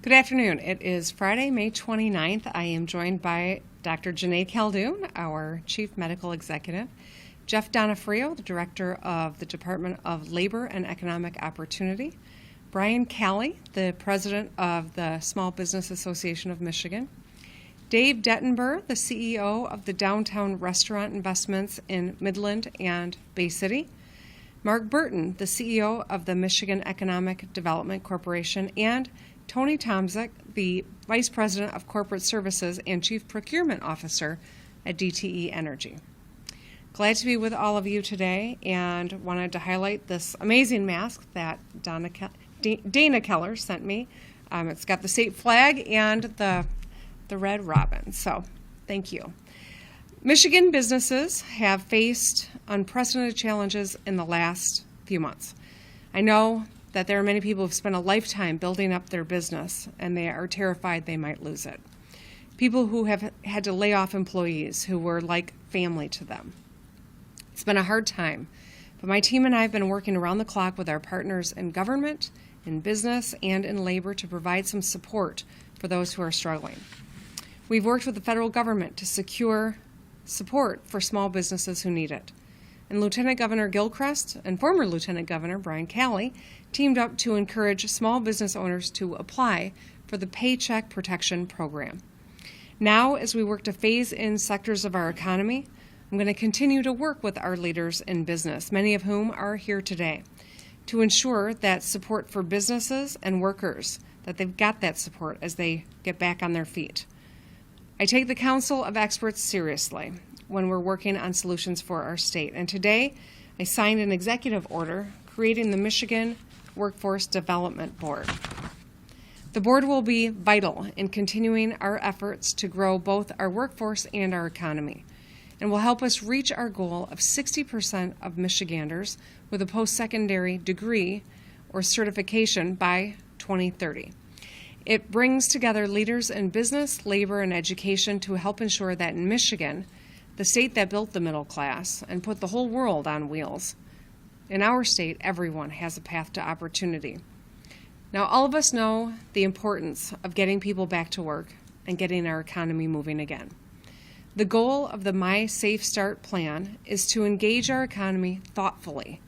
Good afternoon. It is Friday, May 29th. I am joined by Dr. Janae Khaldun, our Chief Medical Executive, Jeff Donofrio, the Director of the Department of Labor and Economic Opportunity, Brian Kelley, the President of the Small Business Association of Michigan, Dave Dettenberg, the CEO of the Downtown Restaurant Investments in Midland and Bay City, Mark Burton, the CEO of the Michigan Economic Development Corporation, and Tony Tomczyk, the Vice President of Corporate Services and Chief Procurement Officer at DTE Energy. Glad to be with all of you today and wanted to highlight this amazing mask that Dana Keller sent me. It's got the state flag and the red robin, so thank you. Michigan businesses have faced unprecedented challenges in the last few months. I know that there are many people who've spent a lifetime building up their business and they are terrified they might lose it. People who have had to lay off employees who were like family to them. It's been a hard time, but my team and I have been working around the clock with our partners in government, in business, and in labor to provide some support for those who are struggling. We've worked with the federal government to secure support for small businesses who need it. And Lieutenant Governor Gilchrist and former Lieutenant Governor Brian Kelley teamed up to encourage small business owners to apply for the Paycheck Protection Program. Now, as we work to phase in sectors of our economy, I'm going to continue to work with our leaders in business, many of whom are here today, to ensure that support for businesses and workers, that they've got that support as they get back on their feet. I take the counsel of experts seriously when we're working on solutions for our state. And today, I signed an executive order creating the Michigan Workforce Development Board. The board will be vital in continuing our efforts to grow both our workforce and our economy, and will help us reach our goal of 60% of Michiganders with a post-secondary degree or certification by 2030. It brings together leaders in business, labor, and education to help ensure that in Michigan, the state that built the middle class and put the whole world on wheels, in our state, everyone has a path to opportunity. Now, all of us know the importance of getting people back to work and getting our economy moving again. The goal of the My Safe Start plan is to engage our economy thoughtfully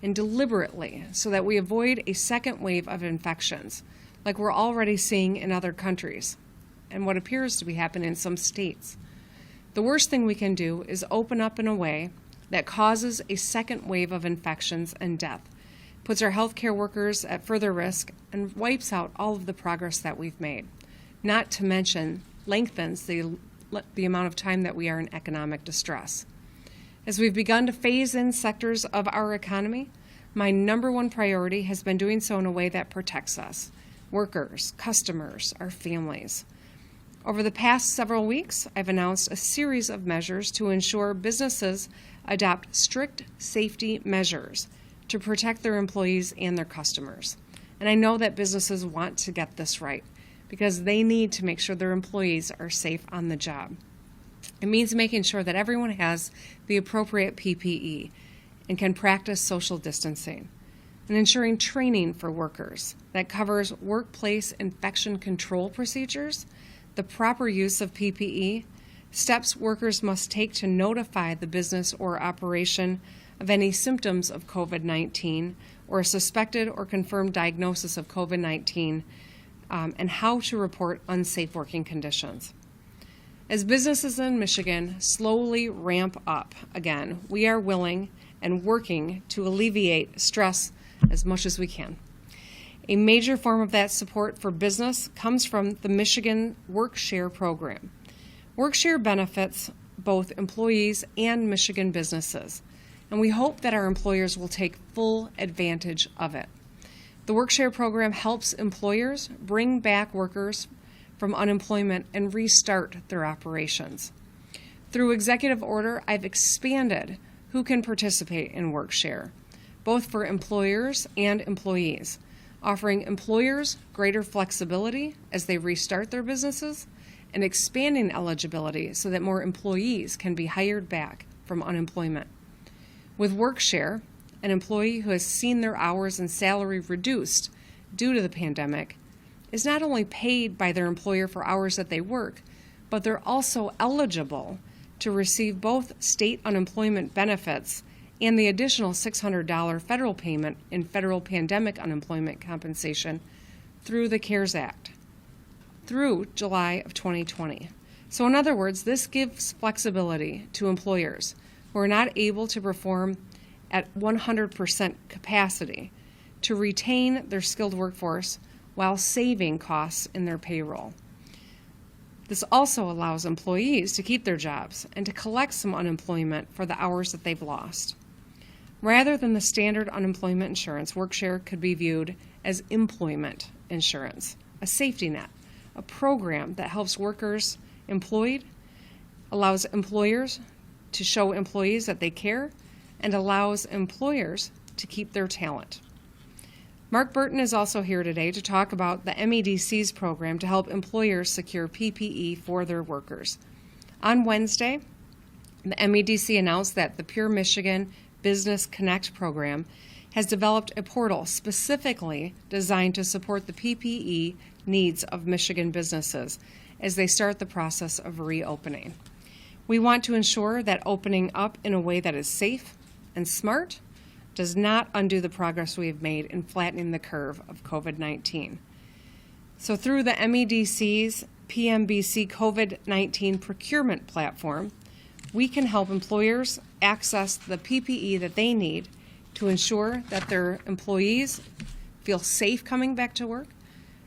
and deliberately so that we avoid a second wave of infections, like we're already seeing in other countries and what appears to be happening in some states. The worst thing we can do is open up in a way that causes a second wave of infections and death, puts our healthcare workers at further risk, and wipes out all of the progress that we've made, not to mention lengthens the amount of time that we are in economic distress. As we've begun to phase in sectors of our economy, my number one priority has been doing so in a way that protects us, workers, customers, our families. Over the past several weeks, I've announced a series of measures to ensure businesses adopt strict safety measures to protect their employees and their customers. And I know that businesses want to get this right because they need to make sure their employees are safe on the job. It means making sure that everyone has the appropriate PPE and can practice social distancing, and ensuring training for workers that covers workplace infection control procedures, the proper use of PPE, steps workers must take to notify the business or operation of any symptoms of COVID-19 or a suspected or confirmed diagnosis of COVID-19, and how to report unsafe working conditions. As businesses in Michigan slowly ramp up again, we are willing and working to alleviate stress as much as we can. A major form of that support for business comes from the Michigan WorkShare program. WorkShare benefits both employees and Michigan businesses, and we hope that our employers will take full advantage of it. The WorkShare program helps employers bring back workers from unemployment and restart their operations. Through executive order, I've expanded who can participate in WorkShare, both for employers and employees, offering employers greater flexibility as they restart their businesses and expanding eligibility so that more employees can be hired back from unemployment. With WorkShare, an employee who has seen their hours and salary reduced due to the pandemic is not only paid by their employer for hours that they work, but they're also eligible to receive both state unemployment benefits and the additional $600 federal payment in federal pandemic unemployment compensation through the CARES Act through July of 2020. So in other words, this gives flexibility to employers who are not able to perform at 100% capacity to retain their skilled workforce while saving costs in their payroll. This also allows employees to keep their jobs and to collect some unemployment for the hours that they've lost. Rather than the standard unemployment insurance, WorkShare could be viewed as employment insurance, a safety net, a program that helps workers employed, allows employers to show employees that they care, and allows employers to keep their talent. Mark Burton is also here today to talk about the MEDC's program to help employers secure PPE for their workers. On Wednesday, the MEDC announced that the Pure Michigan Business Connect program has developed a portal specifically designed to support the PPE needs of Michigan businesses as they start the process of reopening. We want to ensure that opening up in a way that is safe and smart does not undo the progress we have made in flattening the curve of COVID-19. So through the MEDC's PMBC COVID-19 procurement platform, we can help employers access the PPE that they need to ensure that their employees feel safe coming back to work,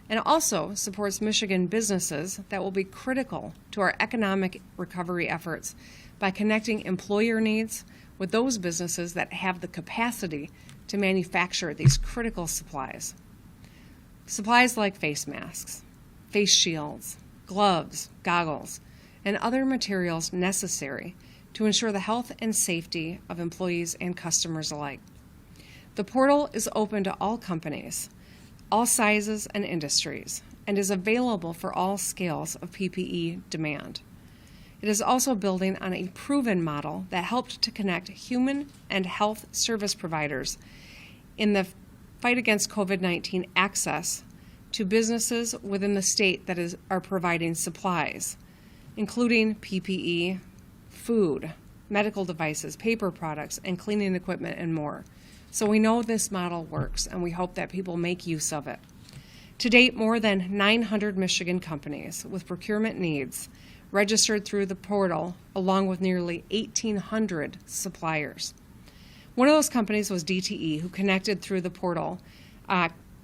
and also supports Michigan businesses that will be critical to our economic recovery efforts by connecting employer needs with those businesses that have the capacity to manufacture these critical supplies. Supplies like face masks, face shields, gloves, goggles, and other materials necessary to ensure the health and safety of employees and customers alike. The portal is open to all companies, all sizes and industries, and is available for all scales of PPE demand. It is also building on a proven model that helped to connect human and health service providers in the fight against COVID-19 access to businesses within the state that are providing supplies, including PPE, food, medical devices, paper products, and cleaning equipment, and more. So we know this model works, and we hope that people make use of it. To date, more than 900 Michigan companies with procurement needs registered through the portal, along with nearly 1,800 suppliers. One of those companies was DTE, who connected through the portal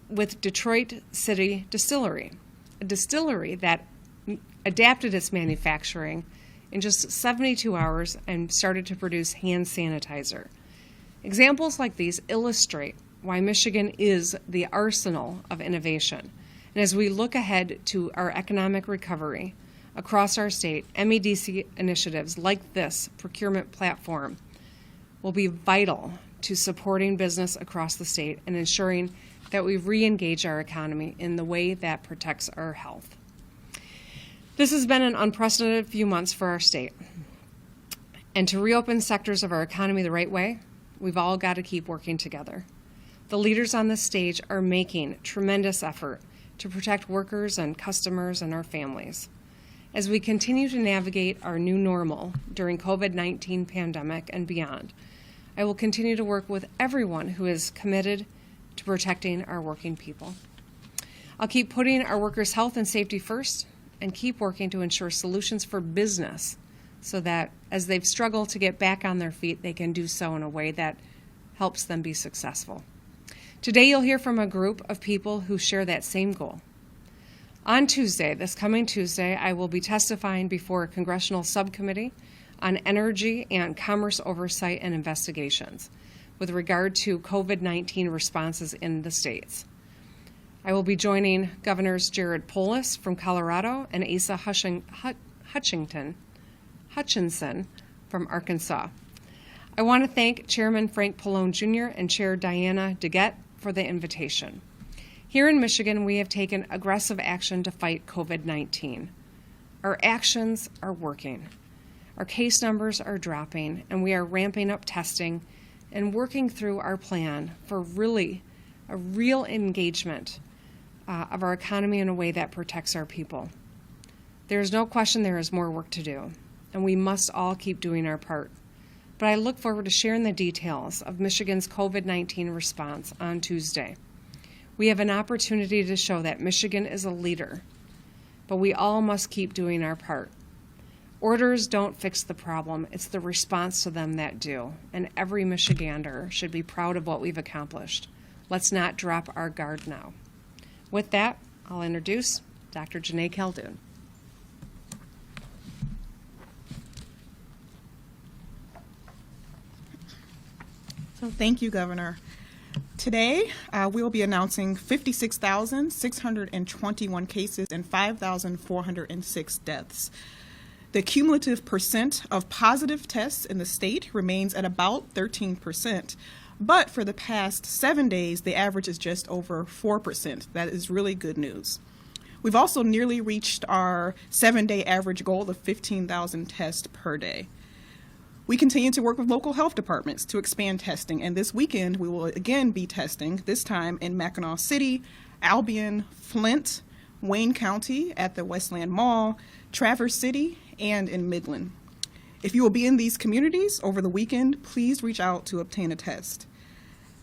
with Detroit City Distillery, a distillery that adapted its manufacturing in just 72 hours and started to produce hand sanitizer. Examples like these illustrate why Michigan is the arsenal of innovation. And as we look ahead to our economic recovery across our state, MEDC initiatives like this procurement platform will be vital to supporting business across the state and ensuring that we re-engage our economy in the way that protects our health. This has been an unprecedented few months for our state. And to reopen sectors of our economy the right way, we've all got to keep working together. The leaders on this stage are making tremendous effort to protect workers and customers and our families. As we continue to navigate our new normal during COVID-19 pandemic and beyond, I will continue to work with everyone who is committed to protecting our working people. I'll keep putting our workers' health and safety first and keep working to ensure solutions for business so that as they've struggled to get back on their feet, they can do so in a way that helps them be successful. Today, you'll hear from a group of people who share that same goal. On Tuesday, this coming Tuesday, I will be testifying before a congressional subcommittee on energy and commerce oversight and investigations with regard to COVID-19 responses in the states. I will be joining Governors Jared Polis from Colorado and Asa Hutchinson from Arkansas. I want to thank Chairman Frank Pallone Jr. and Chair Diana DeGette for the invitation. Here in Michigan, we have taken aggressive action to fight COVID-19. Our actions are working. Our case numbers are dropping, and we are ramping up testing and working through our plan for a real engagement of our economy in a way that protects our people. There is no question there is more work to do, and we must all keep doing our part. But I look forward to sharing the details of Michigan's COVID-19 response on Tuesday. We have an opportunity to show that Michigan is a leader, but we all must keep doing our part. Orders don't fix the problem, it's the response to them that do, and every Michigander should be proud of what we've accomplished. Let's not drop our guard now. With that, I'll introduce Dr. Janae Khaldun. So thank you, Governor. Today, we will be announcing 56,621 cases and 5,406 deaths. The cumulative percent of positive tests in the state remains at about 13%, but for the past 7 days, the average is just over 4%. That is really good news. We've also nearly reached our 7-day average goal of 15,000 tests per day. We continue to work with local health departments to expand testing, and this weekend we will again be testing, this time in Mackinac City, Albion, Flint, Wayne County at the Westland Mall, Traverse City, and in Midland. If you will be in these communities over the weekend, please reach out to obtain a test.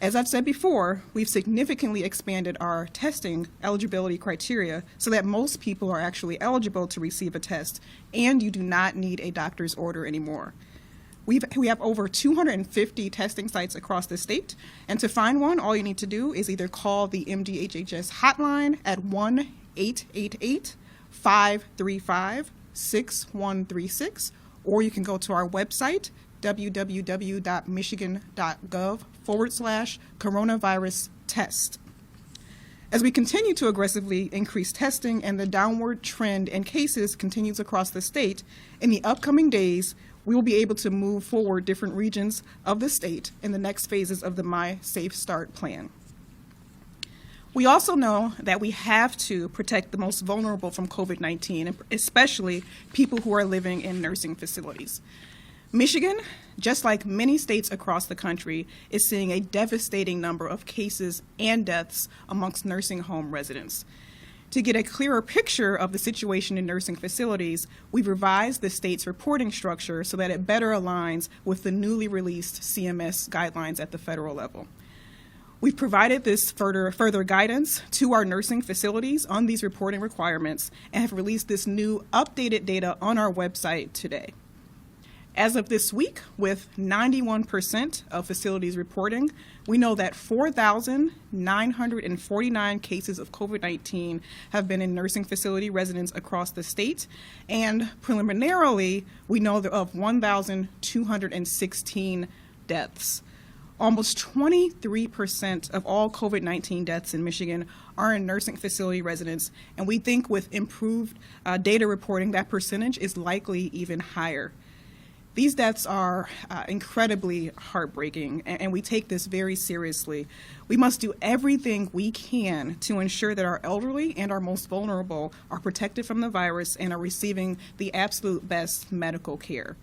As I've said before, we've significantly expanded our testing eligibility criteria so that most people are actually eligible to receive a test, and you do not need a doctor's order anymore. We have over 250 testing sites across the state, and to find one, all you need to do is either call the MDHHS hotline at 1-888-535-6136, or you can go to our website, www.michigan.gov/coronavirus test. As we continue to aggressively increase testing and the downward trend in cases continues across the state, in the upcoming days, we will be able to move forward different regions of the state in the next phases of the My Safe Start plan. We also know that we have to protect the most vulnerable from COVID-19, especially people who are living in nursing facilities. Michigan, just like many states across the country, is seeing a devastating number of cases and deaths amongst nursing home residents. To get a clearer picture of the situation in nursing facilities, we've revised the state's reporting structure so that it better aligns with the newly released CMS guidelines at the federal level. We've provided this further guidance to our nursing facilities on these reporting requirements and have released this new updated data on our website today. As of this week, with 91% of facilities reporting, we know that 4,949 cases of COVID-19 have been in nursing facility residents across the state, and preliminarily, we know of 1,216 deaths. Almost 23% of all COVID-19 deaths in Michigan are in nursing facility residents, and we think with improved data reporting, that percentage is likely even higher. These deaths are incredibly heartbreaking, and we take this very seriously. We must do everything we can to ensure that our elderly and our most vulnerable are protected from the virus and are receiving the absolute best medical care.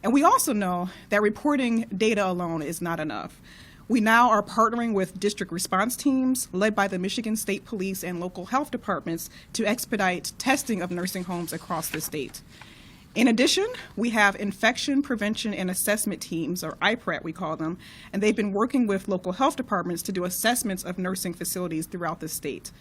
And we also know that reporting data alone is not enough. We now are partnering with district response teams led by the Michigan State Police and local health departments to expedite testing of nursing homes across the state. In addition, we have infection prevention and assessment teams, or IPRAT we call them, and they've been working with local health departments to do assessments of nursing facilities throughout the state.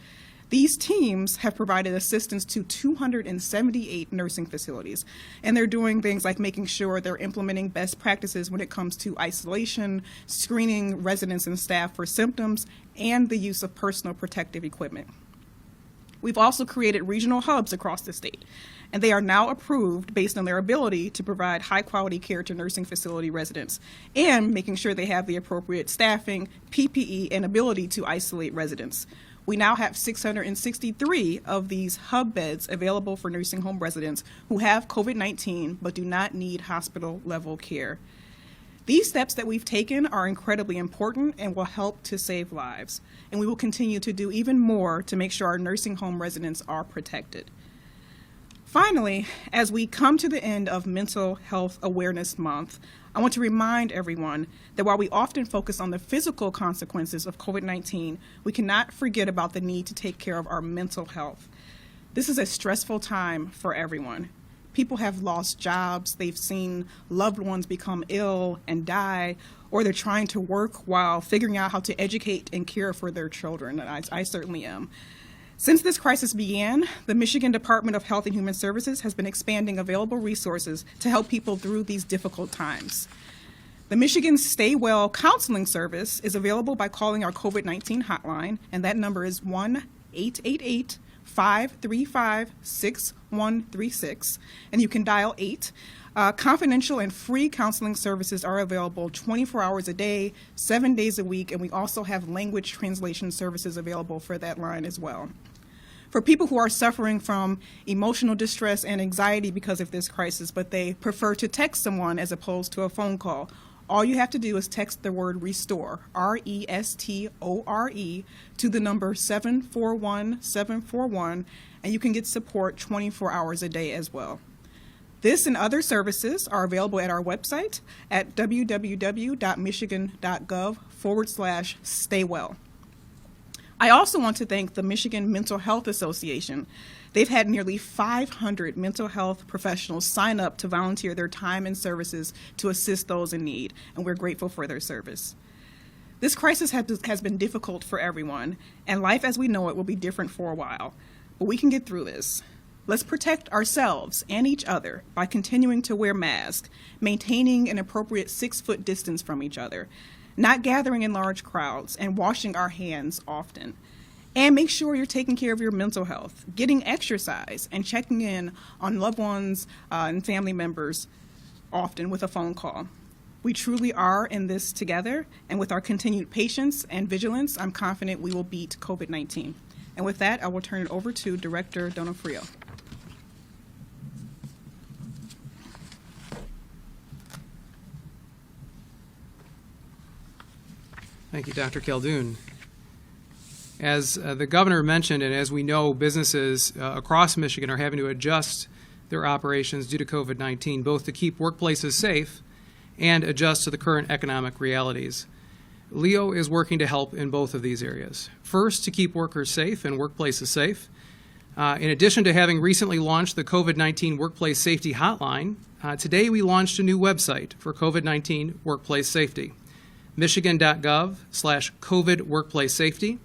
These teams have provided assistance to 278 nursing facilities, and they're doing things like making sure they're implementing best practices when it comes to isolation, screening residents and staff for symptoms, and the use of personal protective equipment. We've also created regional hubs across the state, and they are now approved based on their ability to provide high-quality care to nursing facility residents and making sure they have the appropriate staffing, PPE, and ability to isolate residents. We now have 663 of these hub beds available for nursing home residents who have COVID-19 but do not need hospital-level care. These steps that we've taken are incredibly important and will help to save lives, and we will continue to do even more to make sure our nursing home residents are protected. Finally, as we come to the end of Mental Health Awareness Month, I want to remind everyone that while we often focus on the physical consequences of COVID-19, we cannot forget about the need to take care of our mental health. This is a stressful time for everyone. People have lost jobs, they've seen loved ones become ill and die, or they're trying to work while figuring out how to educate and care for their children, and I certainly am. Since this crisis began, the Michigan Department of Health and Human Services has been expanding available resources to help people through these difficult times. The Michigan Stay Well Counseling Service is available by calling our COVID-19 hotline, and that number is 1-888-535-6136, and you can dial 8. Confidential and free counseling services are available 24 hours a day, 7 days a week, and we also have language translation services available for that line as well. For people who are suffering from emotional distress and anxiety because of this crisis, but they prefer to text someone as opposed to a phone call, all you have to do is text the word RESTORE, R-E-S-T-O-R-E, to the number 741-741, and you can get support 24 hours a day as well. This and other services are available at our website at www.michigan.gov/staywell. I also want to thank the Michigan Mental Health Association. They've had nearly 500 mental health professionals sign up to volunteer their time and services to assist those in need, and we're grateful for their service. This crisis has been difficult for everyone, and life as we know it will be different for a while, but we can get through this. Let's protect ourselves and each other by continuing to wear masks, maintaining an appropriate 6-foot distance from each other, not gathering in large crowds, and washing our hands often. And make sure you're taking care of your mental health, getting exercise, and checking in on loved ones and family members often with a phone call. We truly are in this together, and with our continued patience and vigilance, I'm confident we will beat COVID-19. And with that, I will turn it over to Director Donofrio. Thank you, Dr. Khaldun. As the governor mentioned, and as we know, businesses across Michigan are having to adjust their operations due to COVID-19, both to keep workplaces safe and adjust to the current economic realities. LEO is working to help in both of these areas. First, to keep workers safe and workplaces safe. In addition to having recently launched the COVID-19 Workplace Safety Hotline, today we launched a new website for COVID-19 workplace safety. Michigan.gov/COVID Workplace Safety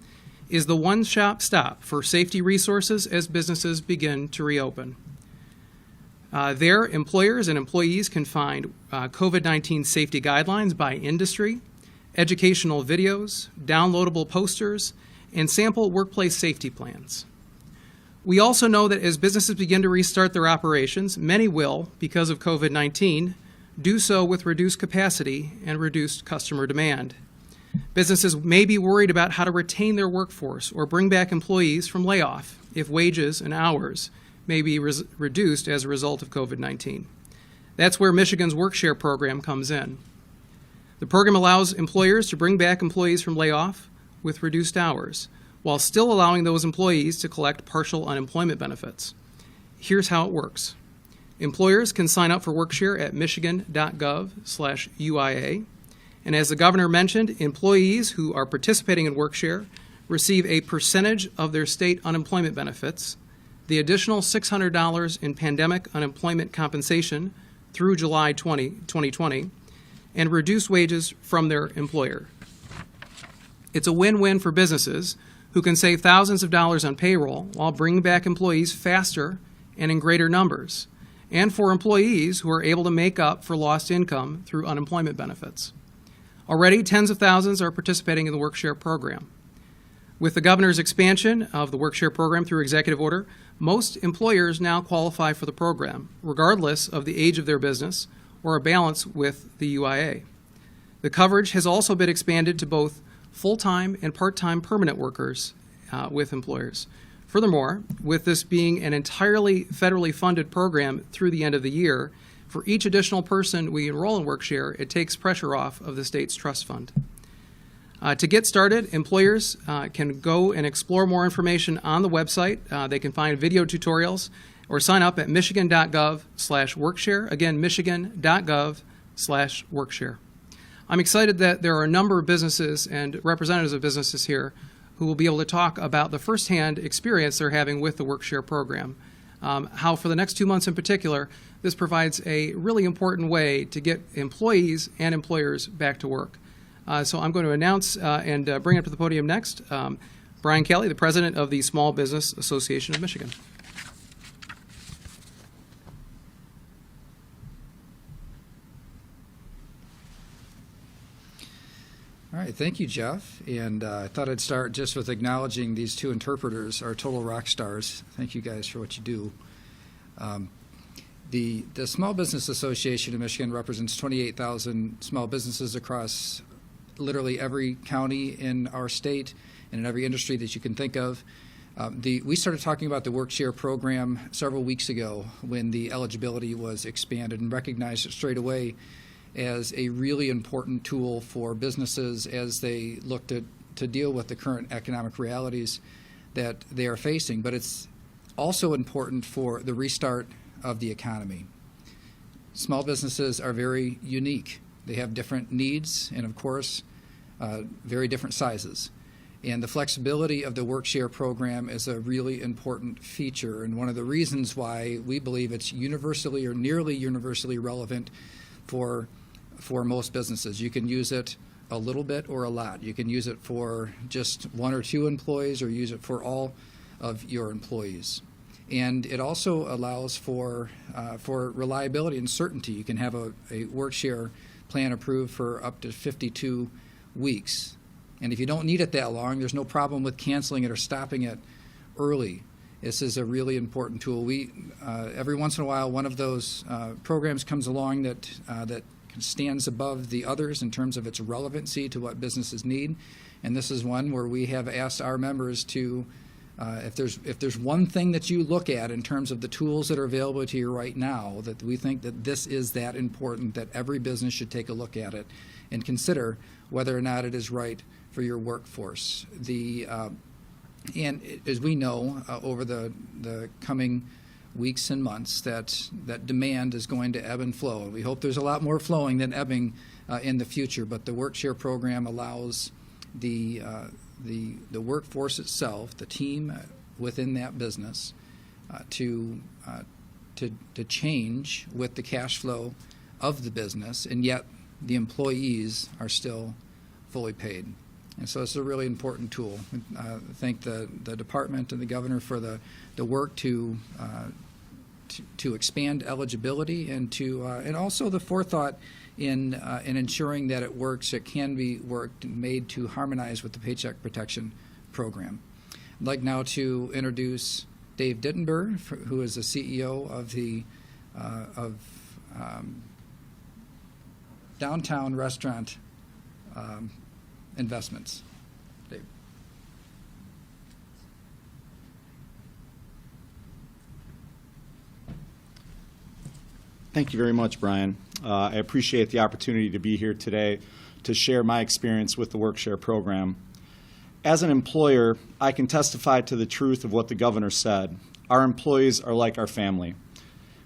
is the one-stop shop for safety resources as businesses begin to reopen. There, employers and employees can find COVID-19 safety guidelines by industry, educational videos, downloadable posters, and sample workplace safety plans. We also know that as businesses begin to restart their operations, many will, because of COVID-19, do so with reduced capacity and reduced customer demand. Businesses may be worried about how to retain their workforce or bring back employees from layoff if wages and hours may be reduced as a result of COVID-19. That's where Michigan's WorkShare program comes in. The program allows employers to bring back employees from layoff with reduced hours, while still allowing those employees to collect partial unemployment benefits. Here's how it works. Employers can sign up for WorkShare at michigan.gov/UIA. And as the governor mentioned, employees who are participating in WorkShare receive a percentage of their state unemployment benefits, the additional $600 in pandemic unemployment compensation through July 2020, and reduced wages from their employer. It's a win-win for businesses who can save thousands of dollars on payroll while bringing back employees faster and in greater numbers, and for employees who are able to make up for lost income through unemployment benefits. Already, tens of thousands are participating in the WorkShare program. With the governor's expansion of the WorkShare program through executive order, most employers now qualify for the program, regardless of the age of their business or a balance with the UIA. The coverage has also been expanded to both full-time and part-time permanent workers with employers. Furthermore, with this being an entirely federally funded program through the end of the year, for each additional person we enroll in WorkShare, it takes pressure off of the state's trust fund. To get started, employers can go and explore more information on the website. They can find video tutorials or sign up at michigan.gov/workshare. Again, michigan.gov/workshare. I'm excited that there are a number of businesses and representatives of businesses here who will be able to talk about the firsthand experience they're having with the Workshare program. How for the next 2 months in particular, this provides a really important way to get employees and employers back to work. So I'm going to announce and bring up to the podium next Brian Kelley, the president of the Small Business Association of Michigan. All right, thank you, Jeff. And I thought I'd start just with acknowledging these two interpreters, our total rock stars. Thank you guys for what you do. The Small Business Association of Michigan represents 28,000 small businesses across literally every county in our state and in every industry that you can think of. We started talking about the Workshare program several weeks ago when the eligibility was expanded and recognized it straight away as a really important tool for businesses as they look to deal with the current economic realities that they are facing. But it's also important for the restart of the economy. Small businesses are very unique. They have different needs and, of course, very different sizes. And the flexibility of the Workshare program is a really important feature and one of the reasons why we believe it's universally or nearly universally relevant for most businesses. You can use it a little bit or a lot. You can use it for just 1 or 2 employees or use it for all of your employees. And it also allows for reliability and certainty. You can have a Workshare plan approved for up to 52 weeks. And if you don't need it that long, there's no problem with canceling it or stopping it early. This is a really important tool. Every once in a while, one of those programs comes along that stands above the others in terms of its relevancy to what businesses need. And this is one where we have asked our members to, if there's one thing that you look at in terms of the tools that are available to you right now, that we think that this is that important that every business should take a look at it and consider whether or not it is right for your workforce. And as we know, over the coming weeks and months, that demand is going to ebb and flow. We hope there's a lot more flowing than ebbing in the future, but the Workshare program allows the workforce itself, the team within that business, to change with the cash flow of the business, and yet the employees are still fully paid. And so it's a really important tool. I thank the department and the governor for the work to expand eligibility and also the forethought in ensuring that it works. It can be worked and made to harmonize with the Paycheck Protection Program. I'd like now to introduce Dave Dittenberg, who is the CEO of the Downtown Restaurant Investments. Dave. Thank you very much, Brian. I appreciate the opportunity to be here today to share my experience with the Workshare program. As an employer, I can testify to the truth of what the governor said. Our employees are like our family.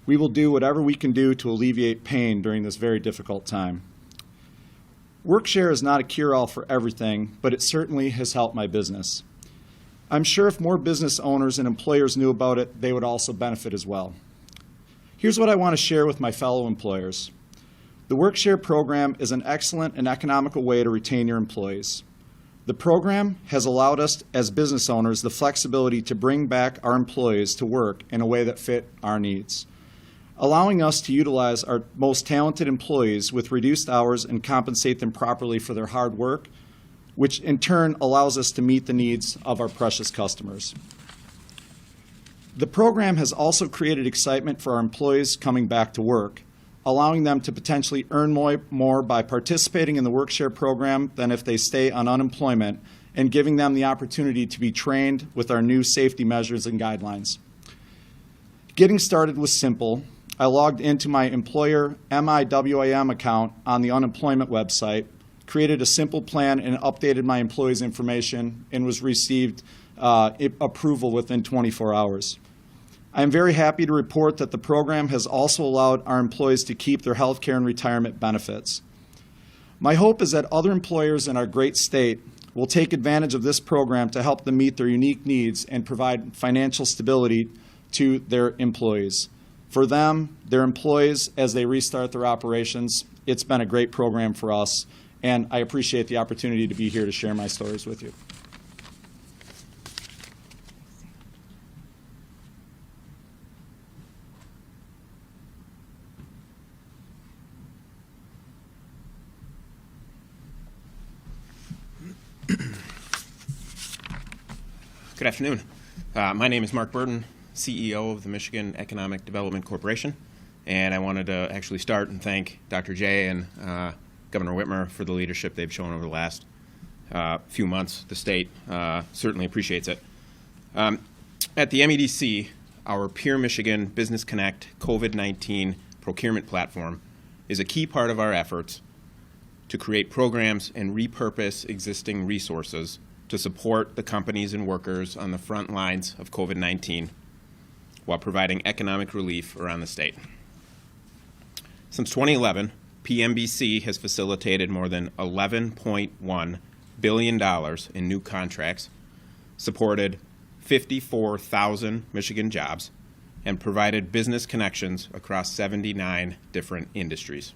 We will do whatever we can do to alleviate pain during this very difficult time. Workshare is not a cure-all for everything, but it certainly has helped my business. I'm sure if more business owners and employers knew about it, they would also benefit as well. Here's what I want to share with my fellow employers. The Workshare program is an excellent and economical way to retain your employees. The program has allowed us as business owners the flexibility to bring back our employees to work in a way that fit our needs, allowing us to utilize our most talented employees with reduced hours and compensate them properly for their hard work, which in turn allows us to meet the needs of our precious customers. The program has also created excitement for our employees coming back to work, allowing them to potentially earn more by participating in the Workshare program than if they stay on unemployment, and giving them the opportunity to be trained with our new safety measures and guidelines. Getting started was simple. I logged into my employer MIWIM account on the unemployment website, created a simple plan, and updated my employees' information, and was received approval within 24 hours. I am very happy to report that the program has also allowed our employees to keep their health care and retirement benefits. My hope is that other employers in our great state will take advantage of this program to help them meet their unique needs and provide financial stability to their employees. For them, their employees, as they restart their operations, it's been a great program for us, and I appreciate the opportunity to be here to share my stories with you. Good afternoon. My name is Mark Burton, CEO of the Michigan Economic Development Corporation, and I wanted to actually start and thank Dr. Jay and Governor Whitmer for the leadership they've shown over the last few months. The state certainly appreciates it. At the MEDC, our Peer Michigan Business Connect COVID-19 procurement platform is a key part of our efforts to create programs and repurpose existing resources to support the companies and workers on the front lines of COVID-19 while providing economic relief around the state. Since 2011, PMBC has facilitated more than $11.1 billion in new contracts, supported 54,000 Michigan jobs, and provided business connections across 79 different industries.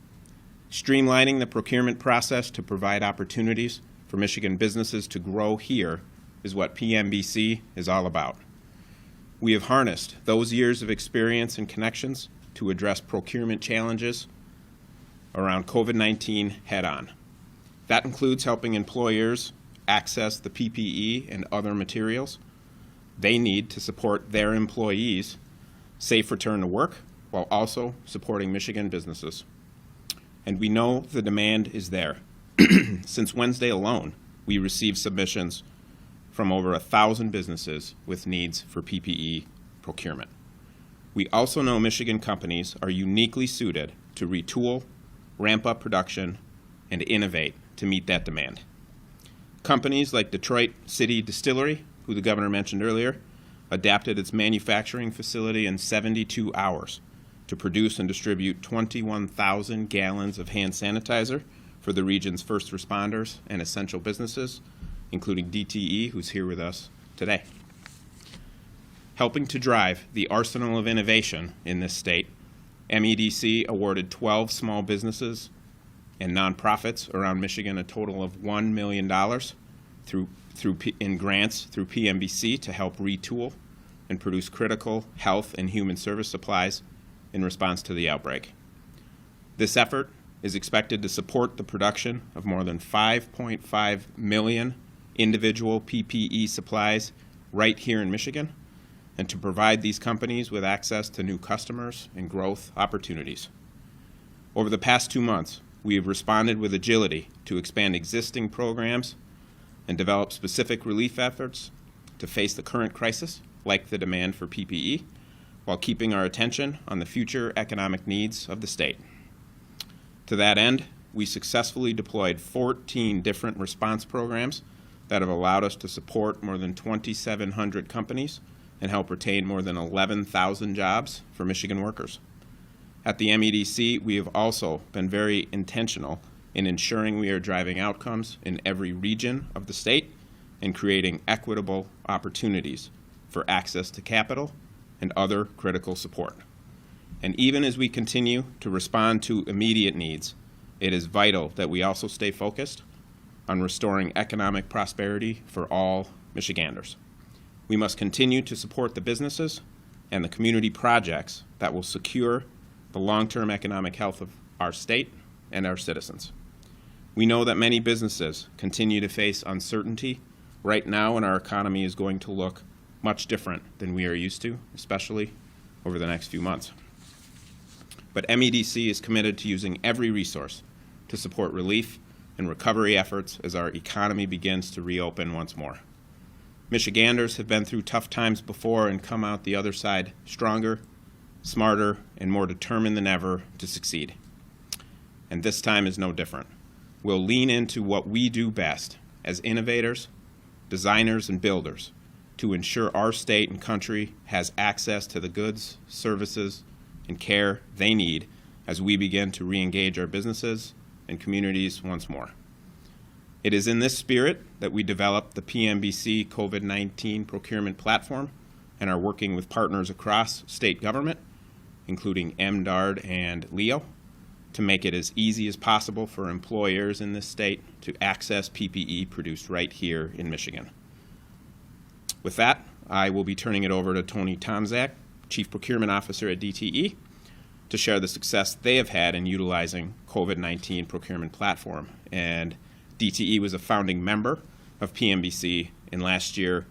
Streamlining the procurement process to provide opportunities for Michigan businesses to grow here is what PMBC is all about. We have harnessed those years of experience and connections to address procurement challenges around COVID-19 head-on. That includes helping employers access the PPE and other materials they need to support their employees' safe return to work while also supporting Michigan businesses. And we know the demand is there. Since Wednesday alone, we received submissions from over 1,000 businesses with needs for PPE procurement. We also know Michigan companies are uniquely suited to retool, ramp up production, and innovate to meet that demand. Companies like Detroit City Distillery, who the governor mentioned earlier, adapted its manufacturing facility in 72 hours to produce and distribute 21,000 gallons of hand sanitizer for the region's first responders and essential businesses, including DTE, who's here with us today. Helping to drive the arsenal of innovation in this state, MEDC awarded 12 small businesses and nonprofits around Michigan a total of $1 million in grants through PMBC to help retool and produce critical health and human service supplies in response to the outbreak. This effort is expected to support the production of more than 5.5 million individual PPE supplies right here in Michigan, and to provide these companies with access to new customers and growth opportunities. Over the past 2 months, we have responded with agility to expand existing programs and develop specific relief efforts to face the current crisis, like the demand for PPE, while keeping our attention on the future economic needs of the state. To that end, we successfully deployed 14 different response programs that have allowed us to support more than 2,700 companies and help retain more than 11,000 jobs for Michigan workers. At the MEDC, we have also been very intentional in ensuring we are driving outcomes in every region of the state and creating equitable opportunities for access to capital and other critical support. And even as we continue to respond to immediate needs, it is vital that we also stay focused on restoring economic prosperity for all Michiganders. We must continue to support the businesses and the community projects that will secure the long-term economic health of our state and our citizens. We know that many businesses continue to face uncertainty right now, and our economy is going to look much different than we are used to, especially over the next few months. But MEDC is committed to using every resource to support relief and recovery efforts as our economy begins to reopen once more. Michiganders have been through tough times before and come out the other side stronger, smarter, and more determined than ever to succeed. And this time is no different. We'll lean into what we do best as innovators, designers, and builders to ensure our state and country has access to the goods, services, and care they need as we begin to re-engage our businesses and communities once more. It is in this spirit that we developed the PMBC COVID-19 procurement platform and are working with partners across state government, including MDARD and LEO, to make it as easy as possible for employers in this state to access PPE produced right here in Michigan. With that, I will be turning it over to Tony Tomczak, Chief Procurement Officer at DTE, to share the success they have had in utilizing COVID-19 procurement platform. And DTE was a founding member of PMBC, and last year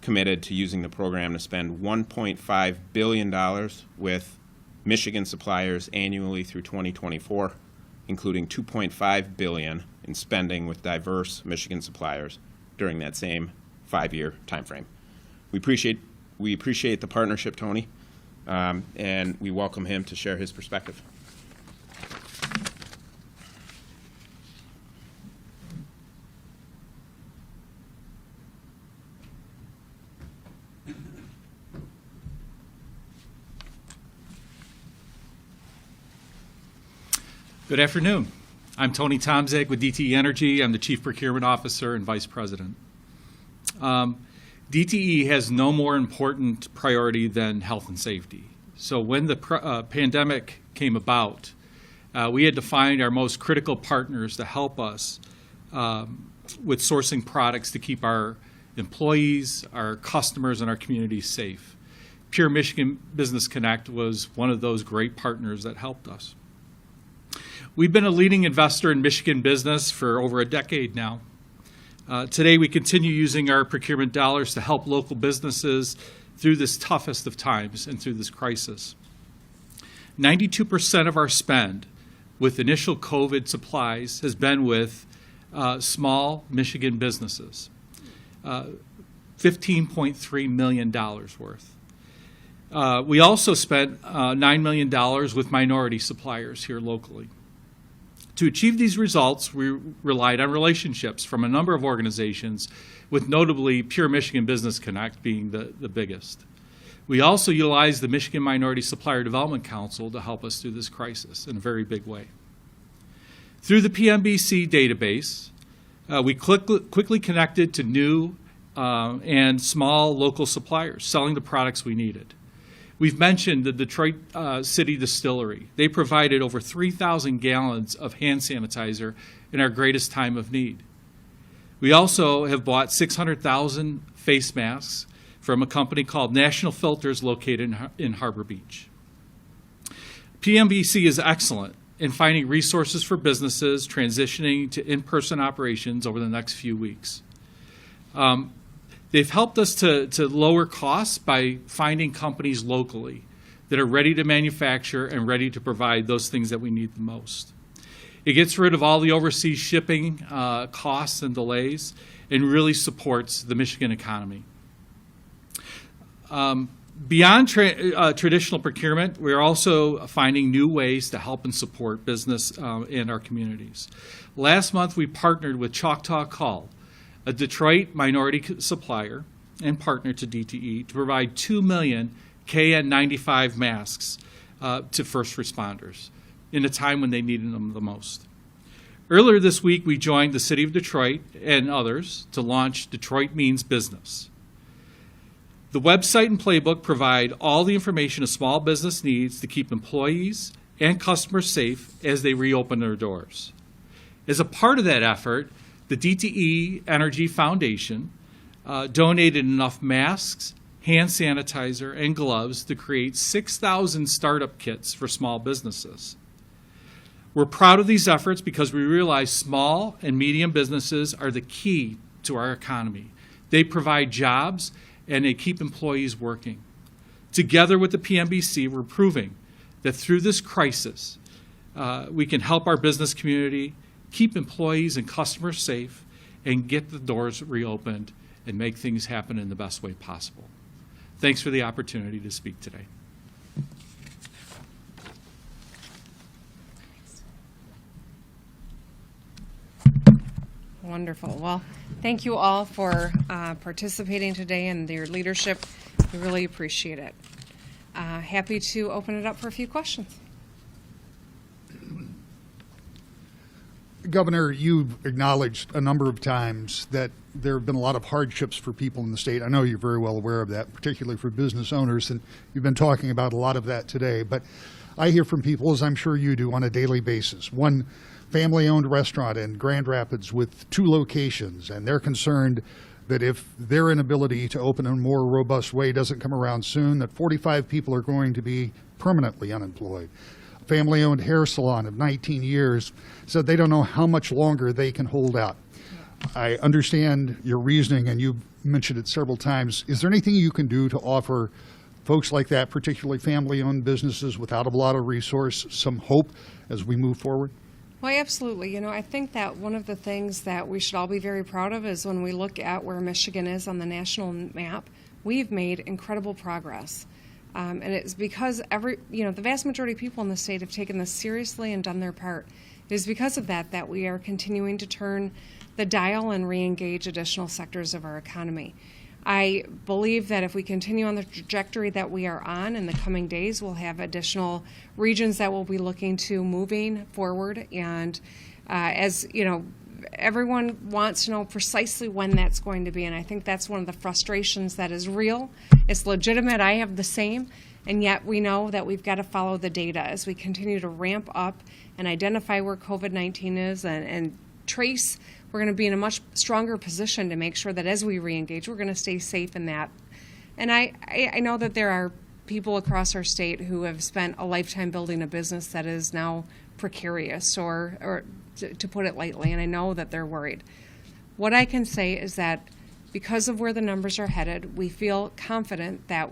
committed to using the program to spend $1.5 billion with Michigan suppliers annually through 2024, including $2.5 billion in spending with diverse Michigan suppliers during that same 5-year timeframe. We appreciate the partnership, Tony, and we welcome him to share his perspective. Good afternoon. I'm Tony Tomczak with DTE Energy. I'm the Chief Procurement Officer and Vice President. DTE has no more important priority than health and safety. So when the pandemic came about, we had to find our most critical partners to help us with sourcing products to keep our employees, our customers, and our communities safe. Pure Michigan Business Connect was one of those great partners that helped us. We've been a leading investor in Michigan business for over a decade now. Today, we continue using our procurement dollars to help local businesses through this toughest of times and through this crisis. 92% of our spend with initial COVID supplies has been with small Michigan businesses, $15.3 million worth. We also spent $9 million with minority suppliers here locally. To achieve these results, we relied on relationships from a number of organizations, with notably Pure Michigan Business Connect being the biggest. We also utilized the Michigan Minority Supplier Development Council to help us through this crisis in a very big way. Through the PMBC database, we quickly connected to new and small local suppliers selling the products we needed. We've mentioned the Detroit City Distillery. They provided over 3,000 gallons of hand sanitizer in our greatest time of need. We also have bought 600,000 face masks from a company called National Filters located in Harbor Beach. PMBC is excellent in finding resources for businesses transitioning to in-person operations over the next few weeks. They've helped us to lower costs by finding companies locally that are ready to manufacture and ready to provide those things that we need the most. It gets rid of all the overseas shipping costs and delays and really supports the Michigan economy. Beyond traditional procurement, we're also finding new ways to help and support business in our communities. Last month, we partnered with Choctaw Call, a Detroit minority supplier and partner to DTE, to provide 2 million KN95 masks to first responders in a time when they needed them the most. Earlier this week, we joined the City of Detroit and others to launch Detroit Means Business. The website and playbook provide all the information a small business needs to keep employees and customers safe as they reopen their doors. As a part of that effort, the DTE Energy Foundation donated enough masks, hand sanitizer, and gloves to create 6,000 startup kits for small businesses. We're proud of these efforts because we realize small and medium businesses are the key to our economy. They provide jobs and they keep employees working. Together with the PMBC, we're proving that through this crisis, we can help our business community keep employees and customers safe, and get the doors reopened and make things happen in the best way possible. Thanks for the opportunity to speak today. Wonderful. Well, Thank you all for participating today and your leadership. We really appreciate it. Happy to open it up for a few questions. Governor, you've acknowledged a number of times that there have been a lot of hardships for people in the state. I know you're very well aware of that, particularly for business owners, and you've been talking about a lot of that today. But I hear from people, as I'm sure you do, on a daily basis. One family-owned restaurant in Grand Rapids with 2 locations, and they're concerned that if their inability to open in a more robust way doesn't come around soon, that 45 people are going to be permanently unemployed. A family-owned hair salon of 19 years said they don't know how much longer they can hold out. I understand your reasoning, and you've mentioned it several times. Is there anything you can do to offer folks like that, particularly family-owned businesses without a lot of resource, some hope as we move forward? Well, absolutely. You know, I think that one of the things that we should all be very proud of is when we look at where Michigan is on the national map, we've made incredible progress. And it's because the vast majority of people in the state have taken this seriously and done their part. It is because of that we are continuing to turn the dial and re-engage additional sectors of our economy. I believe that if we continue on the trajectory that we are on in the coming days, we'll have additional regions that will be looking to moving forward. And as you know, everyone wants to know precisely when that's going to be. And I think that's one of the frustrations that is real. It's legitimate. I have the same. And yet we know that we've got to follow the data as we continue to ramp up and identify where COVID-19 is and trace. We're going to be in a much stronger position to make sure that as we re-engage, we're going to stay safe in that. And I know that there are people across our state who have spent a lifetime building a business that is now precarious, or to put it lightly, and I know that they're worried. What I can say is that because of where the numbers are headed, we feel confident that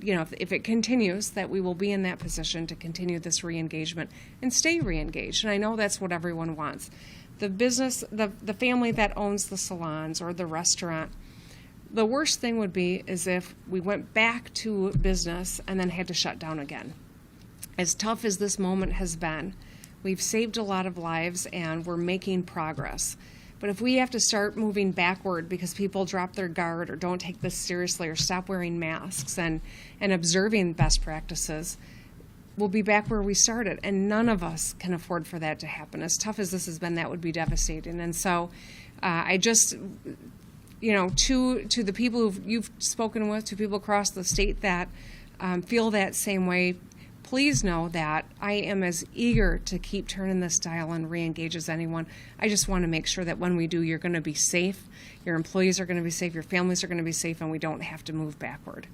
if it continues, that we will be in that position to continue this re-engagement and stay re-engaged. And I know that's what everyone wants. The business, the family that owns the salons or the restaurant, the worst thing would be is if we went back to business and then had to shut down again. As tough as this moment has been, we've saved a lot of lives and we're making progress. But if we have to start moving backward because people drop their guard or don't take this seriously or stop wearing masks and observing best practices, we'll be back where we started, and none of us can afford for that to happen. As tough as this has been, that would be devastating. And so I just, to the people who you've spoken with, to people across the state that feel that same way, please know that I am as eager to keep turning this dial and re-engage as anyone. I just want to make sure that when we do, you're going to be safe, your employees are going to be safe, your families are going to be safe, and we don't have to move backward.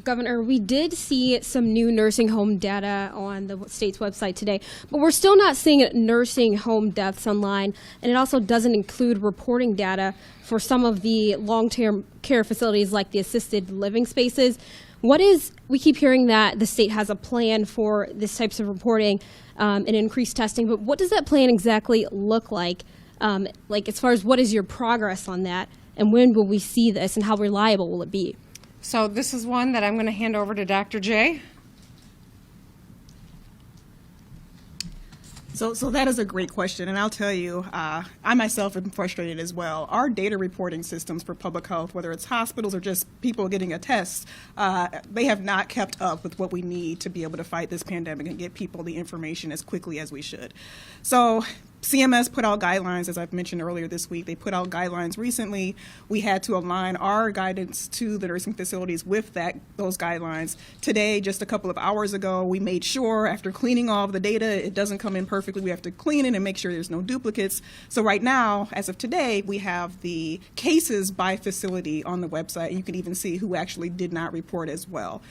Governor, we did see some new nursing home data on the state's website today, but we're still not seeing nursing home deaths online, and it also doesn't include reporting data for some of the long-term care facilities like the assisted living spaces. We keep hearing that the state has a plan for this types of reporting and increased testing, but what does that plan exactly look like? As far as what is your progress on that, and when will we see this, and how reliable will it be? So this is one that I'm going to hand over to Dr. J. So that is a great question, and I'll tell you, I myself am frustrated as well. Our data reporting systems for public health, whether it's hospitals or just people getting a test, they have not kept up with what we need to be able to fight this pandemic and get people the information as quickly as we should. So CMS put out guidelines, as I've mentioned earlier this week. They put out guidelines recently. We had to align our guidance to the nursing facilities with those guidelines. Today, just a couple of hours ago, we made sure after cleaning all of the data, it doesn't come in perfectly. We have to clean it and make sure there's no duplicates. So right now, as of today, we have the cases by facility on the website. You can even see who actually did not report as well.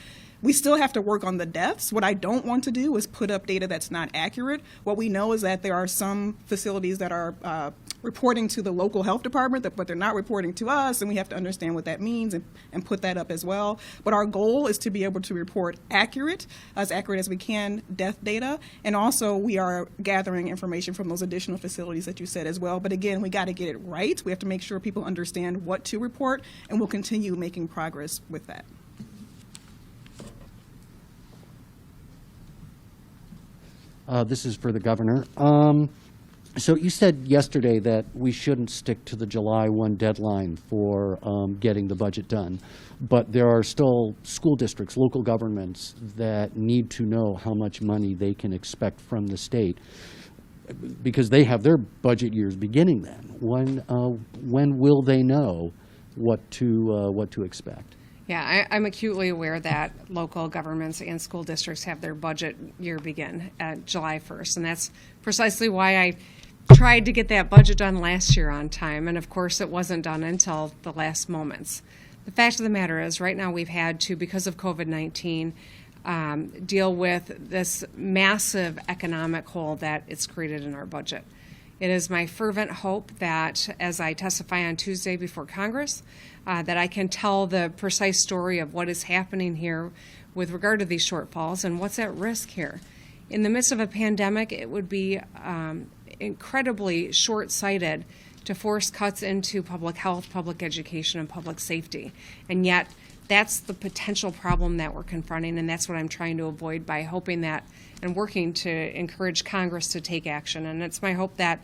We still have to work on the deaths. What I don't want to do is put up data that's not accurate. What we know is that there are some facilities that are reporting to the local health department, but they're not reporting to us, and we have to understand what that means and put that up as well. But our goal is to be able to report as accurate as we can, death data, and also we are gathering information from those additional facilities that you said as well. But again, we got to get it right. We have to make sure people understand what to report, and we'll continue making progress with that. This is for the governor. So you said yesterday that we shouldn't stick to the July 1 deadline for getting the budget done, but there are still school districts, local governments that need to know how much money they can expect from the state because they have their budget years beginning then. When will they know what to expect? Yeah, I'm acutely aware that local governments and school districts have their budget year begin at July 1st, and that's precisely why I tried to get that budget done last year on time, and of course it wasn't done until the last moments. The fact of the matter is, right now we've had to, because of COVID-19, deal with this massive economic hole that it's created in our budget. It is my fervent hope that as I testify on Tuesday before Congress, that I can tell the precise story of what is happening here with regard to these shortfalls and what's at risk here. In the midst of a pandemic, it would be incredibly short-sighted to force cuts into public health, public education, and public safety. And yet, that's the potential problem that we're confronting, and that's what I'm trying to avoid by hoping that and working to encourage Congress to take action. And it's my hope that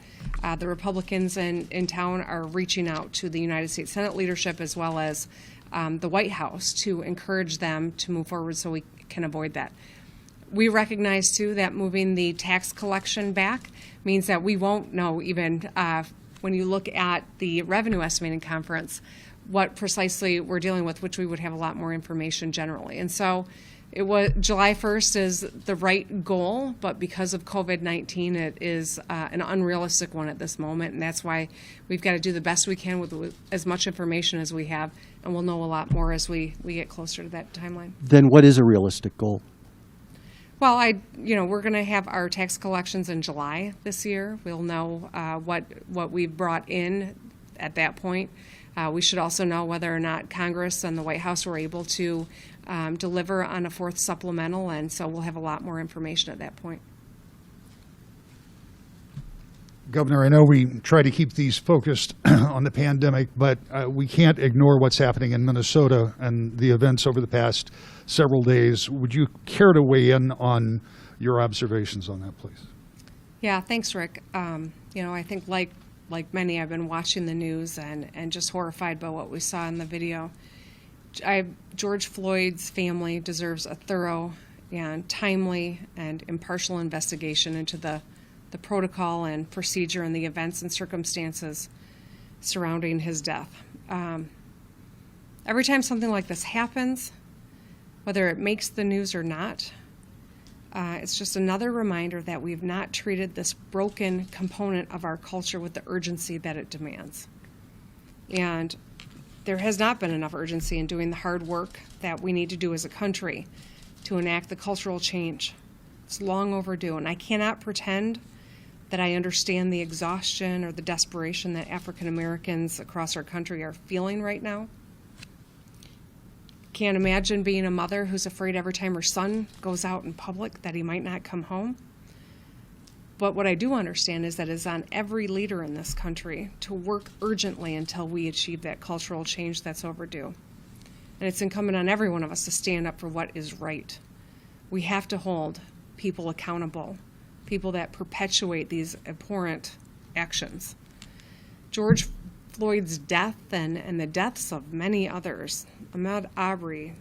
the Republicans in town are reaching out to the United States Senate leadership as well as the White House to encourage them to move forward so we can avoid that. We recognize, too, that moving the tax collection back means that we won't know even when you look at the revenue estimating conference what precisely we're dealing with, which we would have a lot more information generally. And so it was July 1st is the right goal, but because of COVID-19, it is an unrealistic one at this moment, and that's why we've got to do the best we can with as much information as we have, and we'll know a lot more as we get closer to that timeline. Then what is a realistic goal? Well, we're going to have our tax collections in July this year. We'll know what we've brought in at that point. We should also know whether or not Congress and the White House were able to deliver on a fourth supplemental, and so we'll have a lot more information at that point. Governor, I know we try to keep these focused on the pandemic, but we can't ignore what's happening in Minnesota and the events over the past several days. Would you care to weigh in on your observations on that, please? Yeah, thanks, Rick. I think like many, I've been watching the news and just horrified by what we saw in the video. George Floyd's family deserves a thorough and timely and impartial investigation into the protocol and procedure and the events and circumstances surrounding his death. Every time something like this happens, whether it makes the news or not, it's just another reminder that we've not treated this broken component of our culture with the urgency that it demands. And there has not been enough urgency in doing the hard work that we need to do as a country to enact the cultural change. It's long overdue, and I cannot pretend that I understand the exhaustion or the desperation that African Americans across our country are feeling right now. Can't imagine being a mother who's afraid every time her son goes out in public that he might not come home. But what I do understand is that it's on every leader in this country to work urgently until we achieve that cultural change that's overdue. And it's incumbent on every one of us to stand up for what is right. We have to hold people accountable, people that perpetuate these abhorrent actions. George Floyd's death and the deaths of many others, Ahmaud Arbery,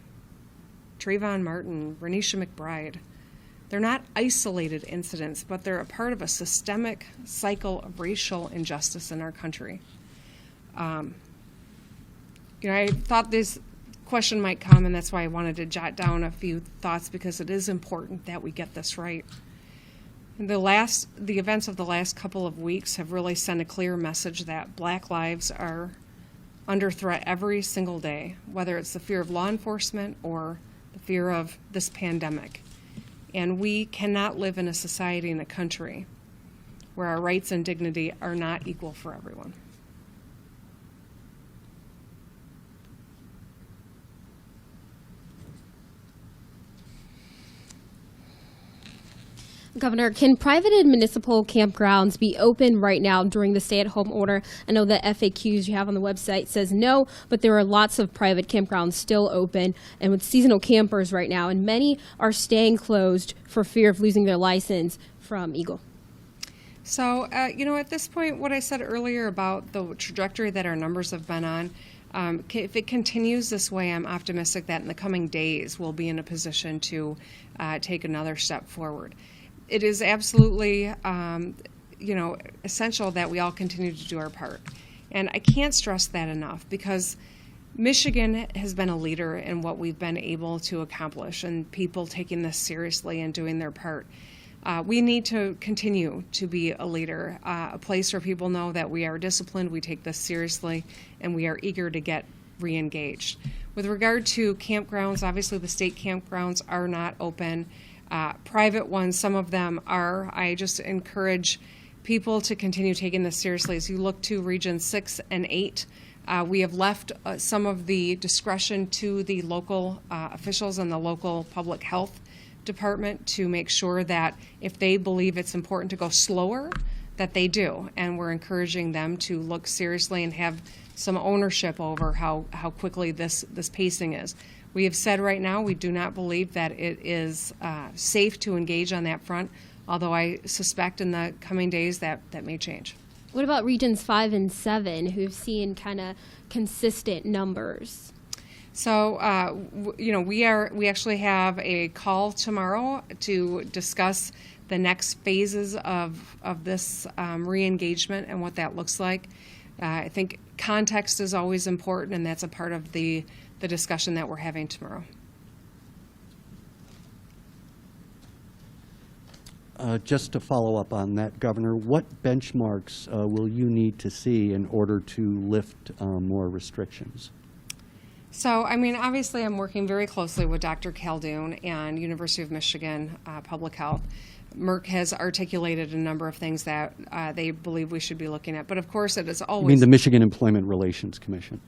Trayvon Martin, Renisha McBride, they're not isolated incidents, but they're a part of a systemic cycle of racial injustice in our country. I thought this question might come, and that's why I wanted to jot down a few thoughts, because it is important that we get this right. The events of the last couple of weeks have really sent a clear message that Black lives are under threat every single day, whether it's the fear of law enforcement or the fear of this pandemic. And we cannot live in a society, in a country, where our rights and dignity are not equal for everyone. Governor, can private and municipal campgrounds be open right now during the stay-at-home order? I know the FAQs you have on the website says no, but there are lots of private campgrounds still open and with seasonal campers right now, and many are staying closed for fear of losing their license from Eagle. So, at this point, what I said earlier about the trajectory that our numbers have been on, if it continues this way, I'm optimistic that in the coming days we'll be in a position to take another step forward. It is absolutely, essential that we all continue to do our part. And I can't stress that enough because Michigan has been a leader in what we've been able to accomplish and people taking this seriously and doing their part. We need to continue to be a leader, a place where people know that we are disciplined, we take this seriously, and we are eager to get re-engaged. With regard to campgrounds, obviously the state campgrounds are not open. Private ones, some of them are. I just encourage people to continue taking this seriously. As you look to Region 6 and 8, we have left some of the discretion to the local officials and the local public health department to make sure that if they believe it's important to go slower, that they do. And we're encouraging them to look seriously and have some ownership over how quickly this pacing is. We have said right now we do not believe that it is safe to engage on that front, although I suspect in the coming days that may change. What about regions 5 and 7 who've seen kind of consistent numbers? So, we actually have a call tomorrow to discuss the next phases of this re-engagement and what that looks like. I think context is always important, and that's a part of the discussion that we're having tomorrow. Just to follow up on that, Governor, what benchmarks will you need to see in order to lift more restrictions? So, obviously I'm working very closely with Dr. Khaldun and University of Michigan Public Health. Merck has articulated a number of things that they believe we should be looking at. But of course, it is always... I mean the Michigan Employment Relations Commission.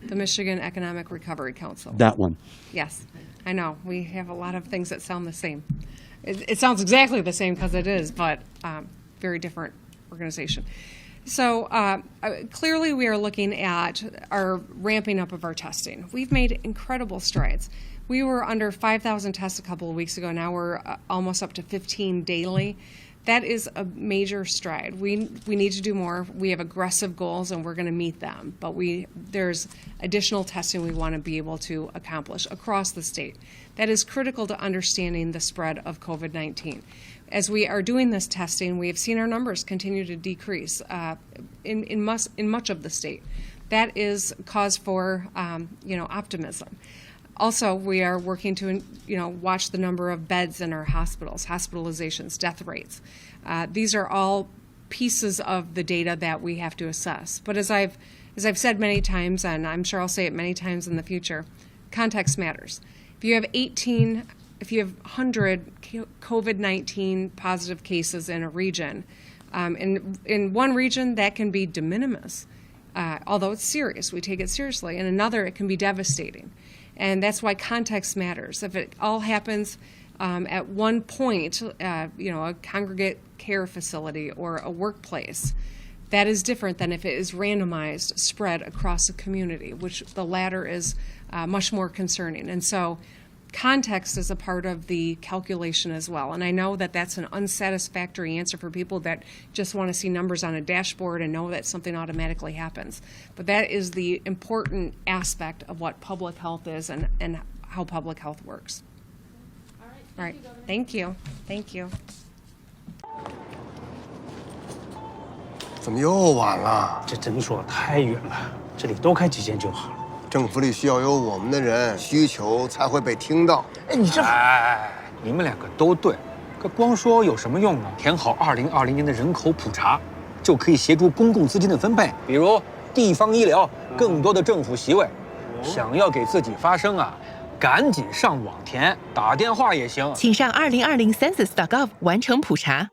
The Michigan Economic Recovery Council. That one. Yes, I know. We have a lot of things that sound the same. It sounds exactly the same because it is, but very different organization. So clearly we are looking at our ramping up of our testing. We've made incredible strides. We were under 5,000 tests a couple of weeks ago. Now we're almost up to 15 daily. That is a major stride. We need to do more. We have aggressive goals, and we're going to meet them. But there's additional testing we want to be able to accomplish across the state. That is critical to understanding the spread of COVID-19. As we are doing this testing, we have seen our numbers continue to decrease in much of the state. That is cause for optimism. Also, we are working to watch the number of beds in our hospitals, hospitalizations, death rates. These are all pieces of the data that we have to assess. But as I've said many times, and I'm sure I'll say it many times in the future, context matters. If you have 100 COVID-19 positive cases in a region, in one region that can be de minimis, although it's serious, we take it seriously. In another, it can be devastating. And that's why context matters. If it all happens at one point, a congregate care facility or a workplace, that is different than if it is randomized, spread across a community, which the latter is much more concerning. And so context is a part of the calculation as well. And I know that that's an unsatisfactory answer for people that just want to see numbers on a dashboard and know that something automatically happens. But that is the important aspect of what public health is and how public health works. All right. Thank you. Thank you. 怎么又晚了？这诊所太远了，这里多开几间就好了。政府里需要有我们的人，需求才会被听到。哎，你这……哎，你们两个都对，可光说有什么用呢？填好2020年的人口普查，就可以协助公共资金的分配，比如地方医疗、更多的政府席位。想要给自己发声啊，赶紧上网填，打电话也行。请上2020census.gov 完成普查。